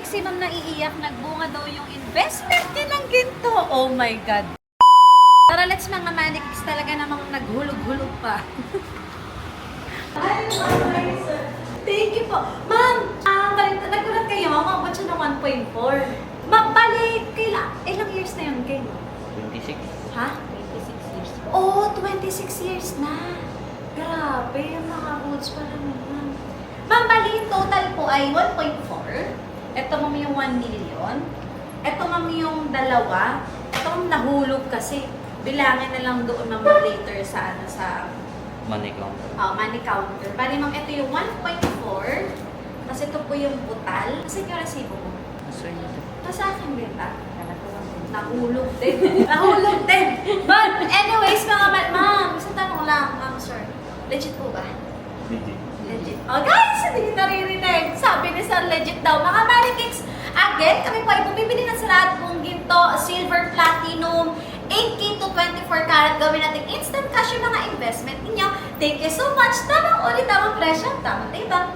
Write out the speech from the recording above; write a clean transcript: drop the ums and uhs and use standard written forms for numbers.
si ma'am naiiyak, nagbunga daw yung investment niya ng ginto. Oh my God. Tara, let's mga manics talaga namang naghulog-hulog pa. Ay, thank you po. Ma'am, nagkulat kayo, umabot siya ng 1.4. Balik, ilang years na yun kayo? 26. Ha? 26 years. Oh, 26 years na. Grabe, yung mga goods pa naman, ma'am. Ma'am, bali, yung total po ay 1.4. Ito, ma'am, yung 1 million. Ito, ma'am, yung dalawa. Ito, ma'am, nahulog kasi. Bilangin na lang doon, ma'am, later sa, Money counter. money counter. Bali, ma'am, ito yung 1.4. Tapos ito po yung butal. Kasi yung resibo mo. Sir, Sa akin din, nahulog din. Nahulog din. But anyways, mga ma'am, isang tanong lang, ma'am, sir. Legit po ba? Legit. Oh, guys, hindi nyo naririnig. Sabi ni Sir, legit daw. Mga Marikix, again, kami po ay bumibili ng sa lahat pong ginto, silver, platinum, 8K to 24 karat. Gawin natin instant cash yung mga investment ninyo. Thank you so much. Tamang ulit, tamang presyo, tamang tiba.